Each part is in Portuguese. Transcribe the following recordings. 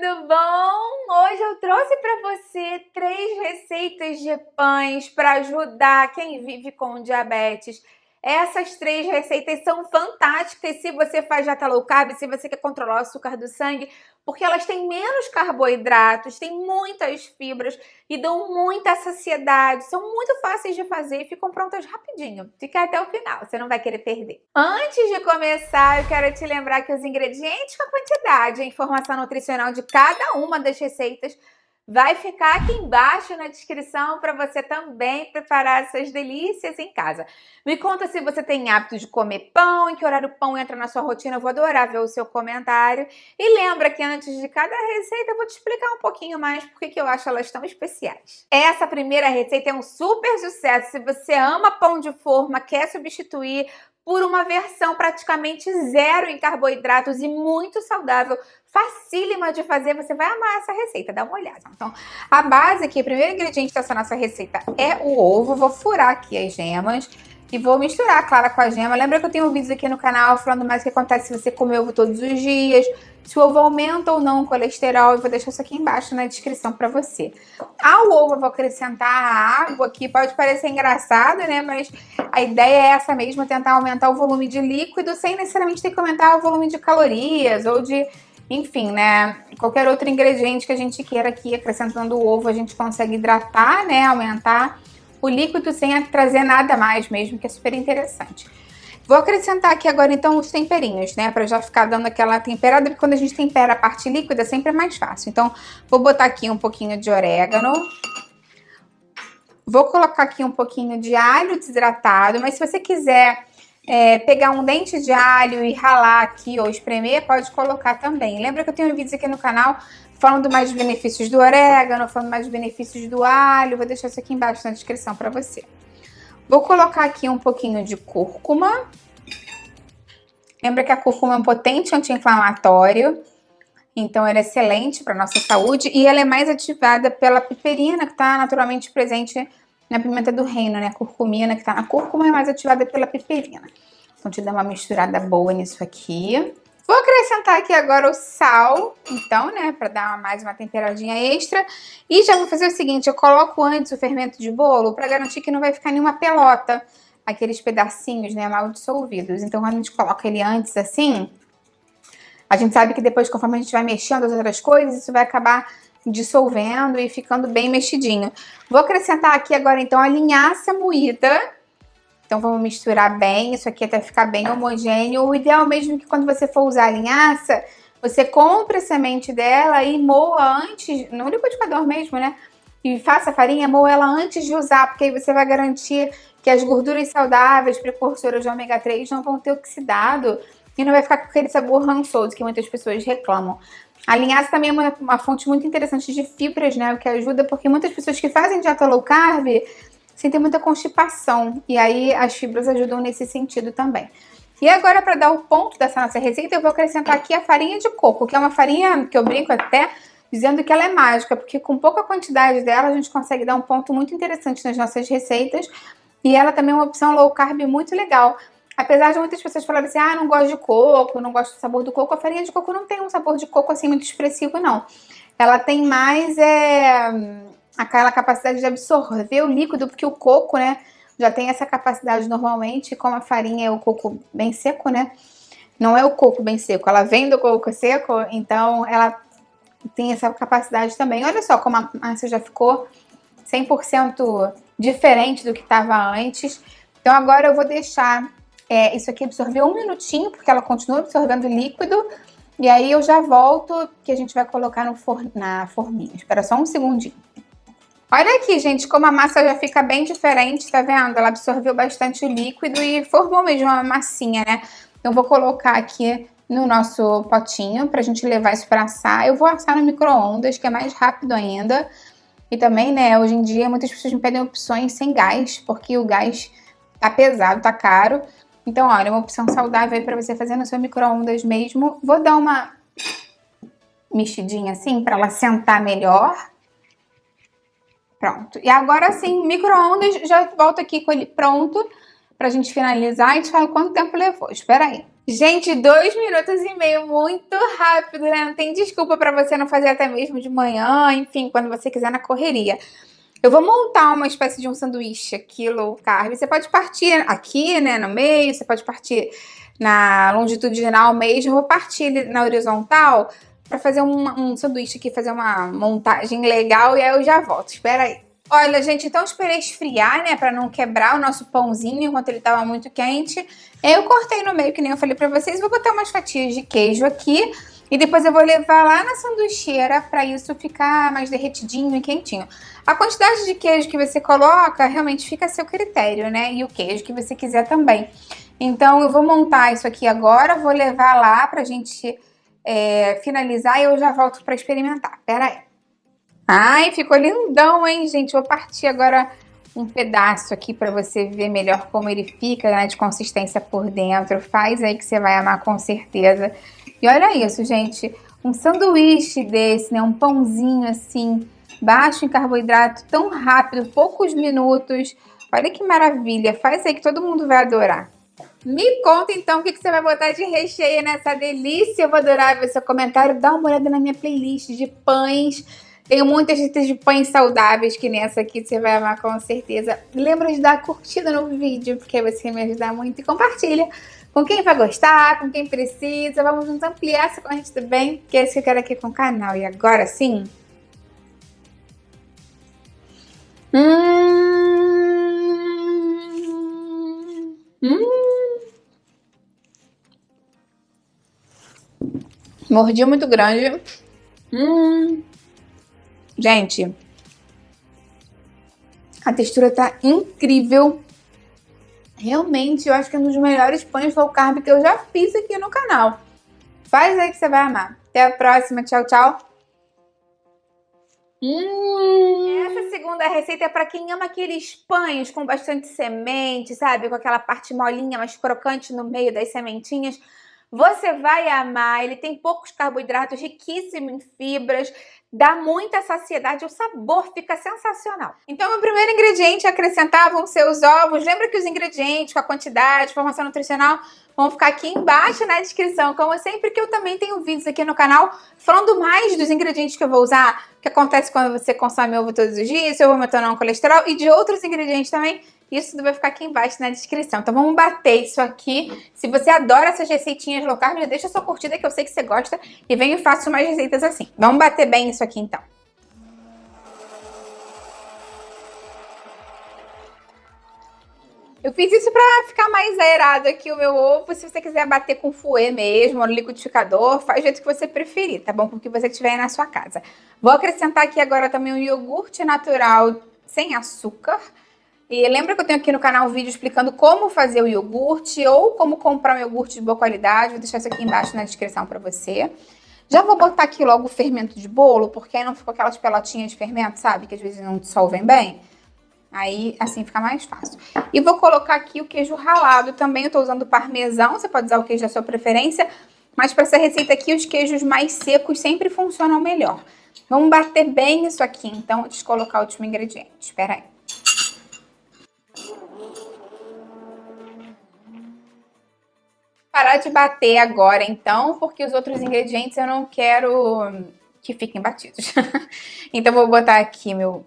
tudo bom? Hoje eu trouxe para você 3 receitas de pães para ajudar quem vive com diabetes. Essas 3 receitas são fantásticas se você faz dieta low carb, se você quer controlar o açúcar do sangue, porque elas têm menos carboidratos, têm muitas fibras e dão muita saciedade. São muito fáceis de fazer e ficam prontas rapidinho. Fica até o final, você não vai querer perder. Antes de começar, eu quero te lembrar que os ingredientes com a quantidade e a informação nutricional de cada uma das receitas vai ficar aqui embaixo na descrição para você também preparar essas delícias em casa. Me conta se você tem hábito de comer pão, em que horário o pão entra na sua rotina, eu vou adorar ver o seu comentário. E lembra que antes de cada receita eu vou te explicar um pouquinho mais porque que eu acho elas tão especiais. Essa primeira receita é um super sucesso. Se você ama pão de forma, quer substituir por uma versão praticamente zero em carboidratos e muito saudável, facílima de fazer, você vai amar essa receita, dá uma olhada. Então, a base aqui, o primeiro ingrediente dessa nossa receita é o ovo. Vou furar aqui as gemas e vou misturar a clara com a gema. Lembra que eu tenho vídeos aqui no canal falando mais o que acontece se você comer ovo todos os dias, se o ovo aumenta ou não o colesterol. Eu vou deixar isso aqui embaixo na descrição para você. Ao ovo eu vou acrescentar a água aqui. Pode parecer engraçado, né? Mas a ideia é essa mesmo, tentar aumentar o volume de líquido sem necessariamente ter que aumentar o volume de calorias ou de... enfim, né? Qualquer outro ingrediente que a gente queira aqui, acrescentando o ovo, a gente consegue hidratar, né? Aumentar o líquido sem trazer nada mais mesmo, que é super interessante. Vou acrescentar aqui agora, então, os temperinhos, né? Pra já ficar dando aquela temperada, porque quando a gente tempera a parte líquida, sempre é mais fácil. Então, vou botar aqui um pouquinho de orégano. Vou colocar aqui um pouquinho de alho desidratado, mas se você quiser... pegar um dente de alho e ralar aqui ou espremer, pode colocar também. Lembra que eu tenho vídeos aqui no canal falando mais dos benefícios do orégano, falando mais dos benefícios do alho. Vou deixar isso aqui embaixo na descrição para você. Vou colocar aqui um pouquinho de cúrcuma. Lembra que a cúrcuma é um potente anti-inflamatório, então ela é excelente para nossa saúde e ela é mais ativada pela piperina, que está naturalmente presente na pimenta do reino, né? A curcumina que tá na cúrcuma é mais ativada pela piperina. Então, te dá uma misturada boa nisso aqui. Vou acrescentar aqui agora o sal, então, né? Pra dar mais uma temperadinha extra. E já vou fazer o seguinte, eu coloco antes o fermento de bolo pra garantir que não vai ficar nenhuma pelota. Aqueles pedacinhos, né? Mal dissolvidos. Então, quando a gente coloca ele antes assim, a gente sabe que depois, conforme a gente vai mexendo as outras coisas, isso vai acabar dissolvendo e ficando bem mexidinho. Vou acrescentar aqui agora então a linhaça moída. Então vamos misturar bem isso aqui até ficar bem homogêneo. O ideal mesmo é que quando você for usar a linhaça, você compre a semente dela e moa antes, no liquidificador mesmo, né? E faça a farinha, moa ela antes de usar, porque aí você vai garantir que as gorduras saudáveis, precursoras de ômega 3, não vão ter oxidado e não vai ficar com aquele sabor rançoso que muitas pessoas reclamam. A linhaça também é uma fonte muito interessante de fibras, né? O que ajuda, porque muitas pessoas que fazem dieta low carb sentem muita constipação. E aí as fibras ajudam nesse sentido também. E agora, para dar o ponto dessa nossa receita, eu vou acrescentar aqui a farinha de coco, que é uma farinha que eu brinco até dizendo que ela é mágica, porque com pouca quantidade dela a gente consegue dar um ponto muito interessante nas nossas receitas. E ela também é uma opção low carb muito legal. Apesar de muitas pessoas falarem assim, ah, não gosto de coco, não gosto do sabor do coco, a farinha de coco não tem um sabor de coco assim muito expressivo, não. Ela tem mais aquela capacidade de absorver o líquido, porque o coco, né, já tem essa capacidade normalmente, como a farinha é o coco bem seco, né, não é o coco bem seco, ela vem do coco seco, então ela tem essa capacidade também. Olha só como a massa já ficou 100% diferente do que estava antes. Então agora eu vou deixar... isso aqui absorveu 1 minutinho, porque ela continua absorvendo líquido. E aí eu já volto, que a gente vai colocar na forminha. Espera só um segundinho. Olha aqui, gente, como a massa já fica bem diferente, tá vendo? Ela absorveu bastante o líquido e formou mesmo uma massinha, né? Então, eu vou colocar aqui no nosso potinho pra gente levar isso pra assar. Eu vou assar no micro-ondas, que é mais rápido ainda. E também, né, hoje em dia, muitas pessoas me pedem opções sem gás, porque o gás tá pesado, tá caro. Então, olha, uma opção saudável aí pra você fazer no seu micro-ondas mesmo. Vou dar uma mexidinha assim pra ela sentar melhor. Pronto. E agora sim, micro-ondas, já volto aqui com ele pronto pra gente finalizar e te falo quanto tempo levou. Espera aí. Gente, 2 minutos e meio, muito rápido, né? Não tem desculpa pra você não fazer até mesmo de manhã, enfim, quando você quiser na correria. Eu vou montar uma espécie de um sanduíche aqui, low carb. Você pode partir aqui, né, no meio, você pode partir na longitudinal mesmo. Eu vou partir na horizontal pra fazer um sanduíche aqui, fazer uma montagem legal e aí eu já volto. Espera aí. Olha, gente, então eu esperei esfriar, né, pra não quebrar o nosso pãozinho enquanto ele tava muito quente. Eu cortei no meio, que nem eu falei pra vocês. Vou botar umas fatias de queijo aqui. E depois eu vou levar lá na sanduicheira para isso ficar mais derretidinho e quentinho. A quantidade de queijo que você coloca realmente fica a seu critério, né? E o queijo que você quiser também. Então eu vou montar isso aqui agora, vou levar lá pra gente finalizar e eu já volto para experimentar. Pera aí. Ai, ficou lindão, hein, gente? Vou partir agora um pedaço aqui para você ver melhor como ele fica, né, de consistência por dentro. Faz aí que você vai amar com certeza. E olha isso, gente, um sanduíche desse, né, um pãozinho assim, baixo em carboidrato, tão rápido, poucos minutos. Olha que maravilha, faz aí que todo mundo vai adorar. Me conta então o que você vai botar de recheio nessa delícia. Eu vou adorar ver seu comentário. Dá uma olhada na minha playlist de pães. Tenho muitas receitas de pães saudáveis, que nessa aqui você vai amar com certeza. Lembra de dar curtida no vídeo, porque você me ajuda muito. E compartilha com quem vai gostar, com quem precisa. Vamos nos ampliar essa corrente também, que é isso que eu quero aqui com o canal. E agora sim... Mordida muito grande. Gente, a textura tá incrível. Realmente, eu acho que é um dos melhores pães low carb que eu já fiz aqui no canal. Faz aí que você vai amar. Até a próxima. Tchau, tchau. Essa segunda receita é para quem ama aqueles pães com bastante semente, sabe? Com aquela parte molinha, mas crocante no meio das sementinhas. Você vai amar, ele tem poucos carboidratos, riquíssimo em fibras, dá muita saciedade, o sabor fica sensacional. Então, o primeiro ingrediente a acrescentar vão ser os ovos. Lembra que os ingredientes, com a quantidade, informação nutricional, vão ficar aqui embaixo na descrição, como sempre, que eu também tenho vídeos aqui no canal falando mais dos ingredientes que eu vou usar, o que acontece quando você consome ovo todos os dias, se eu vou aumentar o colesterol e de outros ingredientes também. Isso tudo vai ficar aqui embaixo na descrição. Então vamos bater isso aqui. Se você adora essas receitinhas low carb, já deixa a sua curtida que eu sei que você gosta. E venho e faço mais receitas assim. Vamos bater bem isso aqui então. Eu fiz isso pra ficar mais aerado aqui o meu ovo. Se você quiser bater com fouet mesmo, ou no liquidificador, faz do jeito que você preferir, tá bom? Com o que você tiver aí na sua casa. Vou acrescentar aqui agora também um iogurte natural sem açúcar. E lembra que eu tenho aqui no canal um vídeo explicando como fazer o iogurte ou como comprar um iogurte de boa qualidade. Vou deixar isso aqui embaixo na descrição pra você. Já vou botar aqui logo o fermento de bolo, porque aí não ficou aquelas pelotinhas de fermento, sabe? Que às vezes não dissolvem bem. Aí, assim, fica mais fácil. E vou colocar aqui o queijo ralado também. Eu tô usando parmesão, você pode usar o queijo da sua preferência. Mas para essa receita aqui, os queijos mais secos sempre funcionam melhor. Vamos bater bem isso aqui, então, antes de colocar o último ingrediente. Espera aí. Parar de bater agora, então, porque os outros ingredientes eu não quero que fiquem batidos. Então, vou botar aqui meu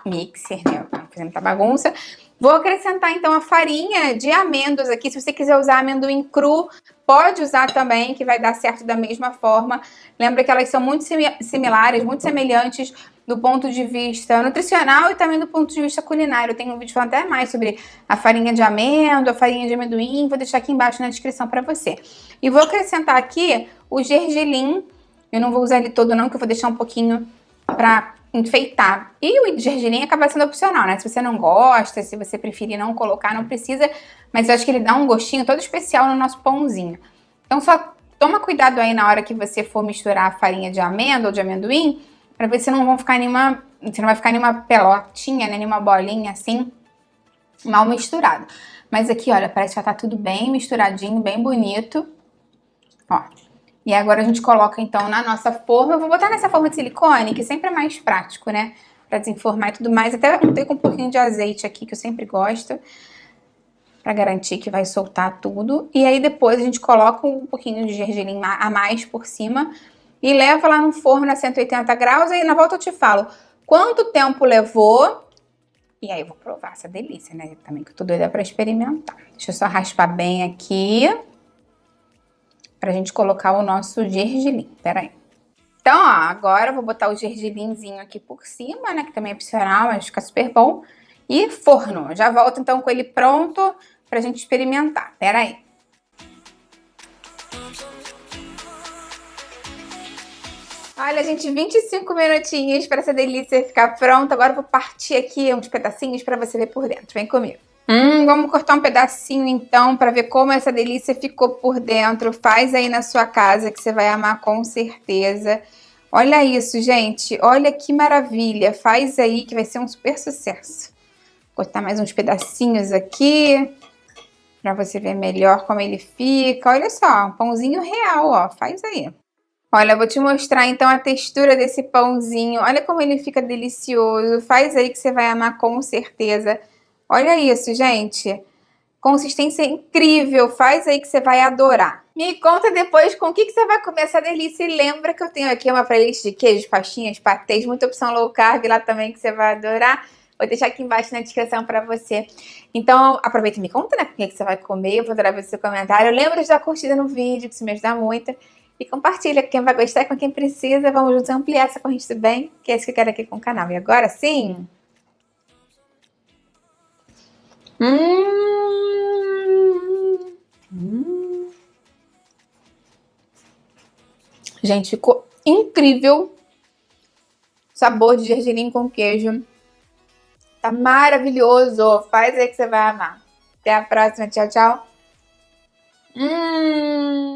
mixer, né? Pra fazer muita bagunça. Vou acrescentar, então, a farinha de amêndoas aqui. Se você quiser usar amendoim cru, pode usar também, que vai dar certo da mesma forma. Lembra que elas são muito similares, muito semelhantes do ponto de vista nutricional e também do ponto de vista culinário. Eu tenho um vídeo falando até mais sobre a farinha de amêndoa, a farinha de amendoim. Vou deixar aqui embaixo na descrição para você. E vou acrescentar aqui o gergelim. Eu não vou usar ele todo não, que eu vou deixar um pouquinho para enfeitar. E o gergelim acaba sendo opcional, né? Se você não gosta, se você preferir não colocar, não precisa. Mas eu acho que ele dá um gostinho todo especial no nosso pãozinho. Então só toma cuidado aí na hora que você for misturar a farinha de amêndoa ou de amendoim, para ver se não vão ficar você não vai ficar nenhuma pelotinha, né? Nenhuma bolinha assim, mal misturado. Mas aqui, olha, parece que já tá tudo bem misturadinho, bem bonito. Ó. E agora a gente coloca, então, na nossa forma. Eu vou botar nessa forma de silicone, que sempre é mais prático, né? Pra desenformar e tudo mais. Até untei com um pouquinho de azeite aqui, que eu sempre gosto. para garantir que vai soltar tudo. E aí depois a gente coloca um pouquinho de gergelim a mais por cima e leva lá no forno a 180 graus. Aí na volta eu te falo quanto tempo levou. E aí eu vou provar essa delícia, né? Também que eu tô doida pra experimentar. Deixa eu só raspar bem aqui pra gente colocar o nosso gergelim. Pera aí. Então, ó, agora eu vou botar o gergelimzinho aqui por cima, né? Que também é opcional, mas fica super bom. E forno. Já volto então com ele pronto pra gente experimentar. Pera aí. Olha, gente, 25 minutinhos para essa delícia ficar pronta. Agora eu vou partir aqui uns pedacinhos para você ver por dentro. Vem comigo. Vamos cortar um pedacinho então para ver como essa delícia ficou por dentro. Faz aí na sua casa que você vai amar com certeza. Olha isso, gente. Olha que maravilha. Faz aí que vai ser um super sucesso. Vou cortar mais uns pedacinhos aqui para você ver melhor como ele fica. Olha só, um pãozinho real, ó. Faz aí. Olha, eu vou te mostrar então a textura desse pãozinho. Olha como ele fica delicioso. Faz aí que você vai amar com certeza. Olha isso, gente. Consistência incrível. Faz aí que você vai adorar. Me conta depois com o que você vai comer essa delícia. E lembra que eu tenho aqui uma playlist de queijos, pastinhas, patês, muita opção low carb lá também que você vai adorar. Vou deixar aqui embaixo na descrição pra você. Então, aproveita e me conta, né, com o que você vai comer. Eu vou adorar ver o seu comentário. Lembra de dar curtida no vídeo, que isso me ajuda muito. E compartilha com quem vai gostar e com quem precisa. Vamos juntos ampliar essa corrente do bem, que é isso que eu quero aqui com o canal. E agora sim... Gente, ficou incrível. Sabor de gergelim com queijo. Tá maravilhoso. Faz aí que você vai amar. Até a próxima. Tchau, tchau.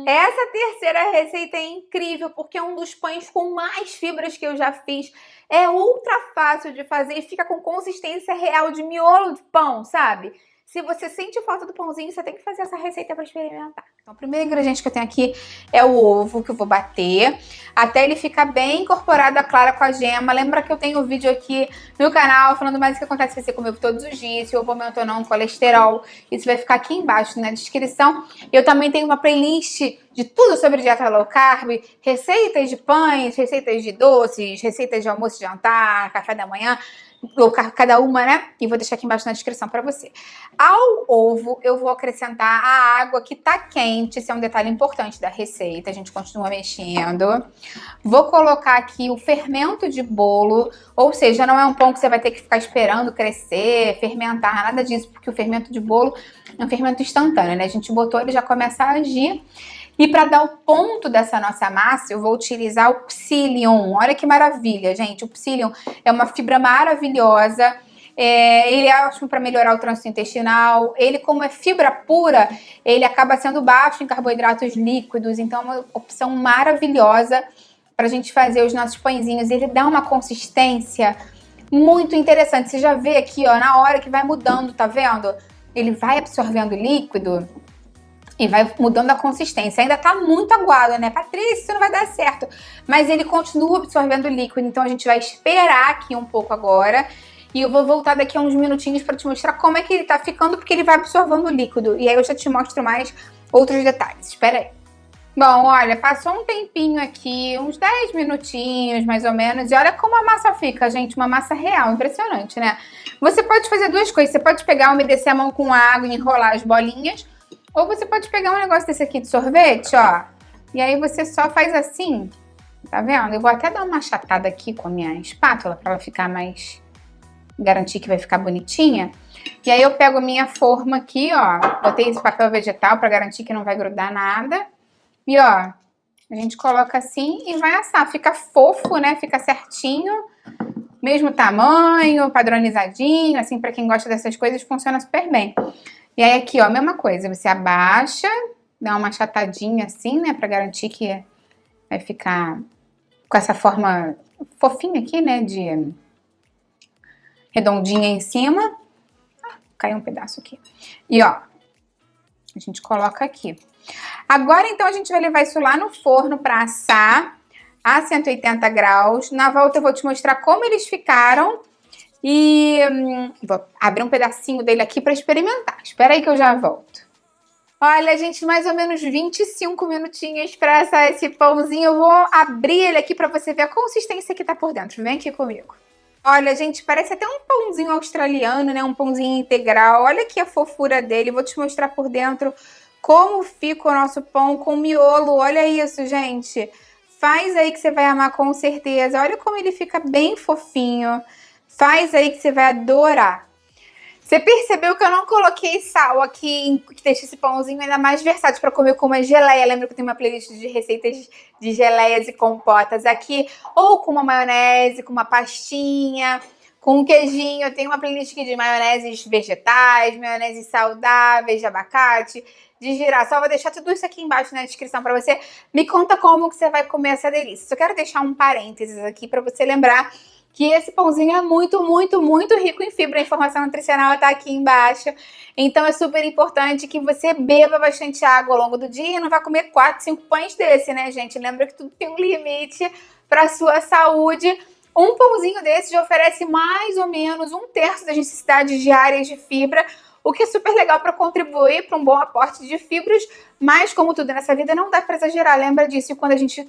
Essa terceira receita é incrível porque é um dos pães com mais fibras que eu já fiz. É ultra fácil de fazer e fica com consistência real de miolo de pão, sabe? Se você sente falta do pãozinho, você tem que fazer essa receita para experimentar. Então, o primeiro ingrediente que eu tenho aqui é o ovo, que eu vou bater até ele ficar bem incorporado a clara com a gema. Lembra que eu tenho um vídeo aqui no canal falando mais o que acontece se você comer ovo todos os dias, se o ovo aumenta ou não o colesterol. Isso vai ficar aqui embaixo na descrição. Eu também tenho uma playlist de tudo sobre dieta low carb, receitas de pães, receitas de doces, receitas de almoço e jantar, café da manhã, low carb cada uma, né? E vou deixar aqui embaixo na descrição pra você. Ao ovo, eu vou acrescentar a água que tá quente. Esse é um detalhe importante da receita. A gente continua mexendo. Vou colocar aqui o fermento de bolo. Ou seja, não é um pão que você vai ter que ficar esperando crescer, fermentar, nada disso. Porque o fermento de bolo é um fermento instantâneo, né? A gente botou, ele já começa a agir. E para dar o ponto dessa nossa massa, eu vou utilizar o psyllium. Olha que maravilha, gente. O psyllium é uma fibra maravilhosa. Ele é ótimo para melhorar o trânsito intestinal. Ele, como é fibra pura, ele acaba sendo baixo em carboidratos líquidos. Então, é uma opção maravilhosa para a gente fazer os nossos pãezinhos. Ele dá uma consistência muito interessante. Você já vê aqui, ó, na hora que vai mudando, tá vendo? Ele vai absorvendo líquido e vai mudando a consistência. Ainda tá muito aguado, né? Patrícia, isso não vai dar certo. Mas ele continua absorvendo líquido. Então, a gente vai esperar aqui um pouco agora. E eu vou voltar daqui a uns minutinhos para te mostrar como é que ele tá ficando, porque ele vai absorvendo líquido. E aí eu já te mostro mais outros detalhes. Espera aí. Bom, olha, passou um tempinho aqui, uns 10 minutinhos mais ou menos. E olha como a massa fica, gente. Uma massa real, impressionante, né? Você pode fazer duas coisas. Você pode pegar, umedecer a mão com água e enrolar as bolinhas. Ou você pode pegar um negócio desse aqui de sorvete, ó. E aí você só faz assim, tá vendo? Eu vou até dar uma achatada aqui com a minha espátula pra ela ficar mais... garantir que vai ficar bonitinha. E aí eu pego a minha forma aqui, ó. Botei esse papel vegetal pra garantir que não vai grudar nada. E ó, a gente coloca assim e vai assar. Fica fofo, né? Fica certinho. Mesmo tamanho, padronizadinho. Assim, pra quem gosta dessas coisas, funciona super bem. E aí aqui, ó, a mesma coisa. Você abaixa, dá uma achatadinha assim, né? Pra garantir que vai ficar com essa forma fofinha aqui, né? De redondinha em cima. Caiu um pedaço aqui. E ó, a gente coloca aqui. Agora, então, a gente vai levar isso lá no forno pra assar a 180 graus. Na volta eu vou te mostrar como eles ficaram. E vou abrir um pedacinho dele aqui para experimentar. Espera aí que eu já volto. Olha, gente, mais ou menos 25 minutinhos para assar esse pãozinho. Eu vou abrir ele aqui para você ver a consistência que tá por dentro. Vem aqui comigo. Olha, gente, parece até um pãozinho australiano, né? Um pãozinho integral. Olha aqui a fofura dele. Vou te mostrar por dentro como fica o nosso pão com miolo. Olha isso, gente. Faz aí que você vai amar com certeza. Olha como ele fica bem fofinho. Faz aí que você vai adorar. Você percebeu que eu não coloquei sal aqui, que deixa esse pãozinho ainda mais versátil para comer com uma geleia. Lembra que eu tenho uma playlist de receitas de geleias e compotas aqui? Ou com uma maionese, com uma pastinha, com um queijinho. Eu tenho uma playlist aqui de maioneses vegetais, maioneses saudáveis, de abacate, de girassol. Vou deixar tudo isso aqui embaixo na descrição para você. Me conta como que você vai comer essa delícia. Só quero deixar um parênteses aqui para você lembrar que esse pãozinho é muito, muito, muito rico em fibra. A informação nutricional está aqui embaixo. Então é super importante que você beba bastante água ao longo do dia e não vá comer 4, 5 pães desse, né, gente? Lembra que tudo tem um limite para a sua saúde. Um pãozinho desse já oferece mais ou menos 1/3 das necessidades diárias de fibra, o que é super legal para contribuir para um bom aporte de fibras, mas como tudo nessa vida não dá para exagerar, lembra disso, e quando a gente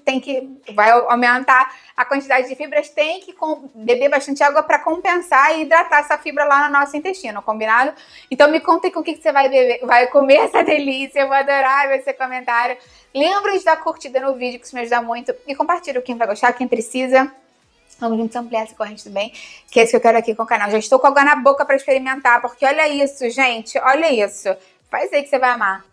vai aumentar a quantidade de fibras, tem que beber bastante água para compensar e hidratar essa fibra lá no nosso intestino, combinado? Então me conta aí com o que você vai comer essa delícia, eu vou adorar ver seu comentário. Lembra de dar curtida no vídeo, que isso me ajuda muito, e compartilha com quem vai gostar, quem precisa. Vamos juntos ampliar essa corrente também, que é isso que eu quero aqui com o canal. Já estou com água na boca para experimentar, porque olha isso, gente, olha isso. Faz aí que você vai amar.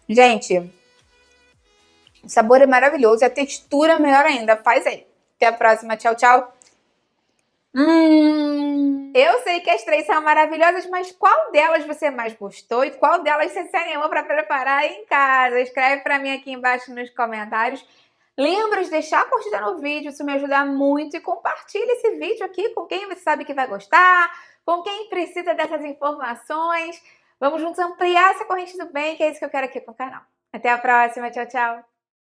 Gente, o sabor é maravilhoso e a textura é melhor ainda. Faz aí. Até a próxima. Tchau, tchau. Eu sei que as 3 são maravilhosas, mas qual delas você mais gostou e qual delas você se animou para preparar em casa? Escreve para mim aqui embaixo nos comentários. Lembra de deixar a curtida no vídeo, isso me ajuda muito. E compartilha esse vídeo aqui com quem você sabe que vai gostar, com quem precisa dessas informações. Vamos juntos ampliar essa corrente do bem, que é isso que eu quero aqui com o canal. Até a próxima. Tchau, tchau.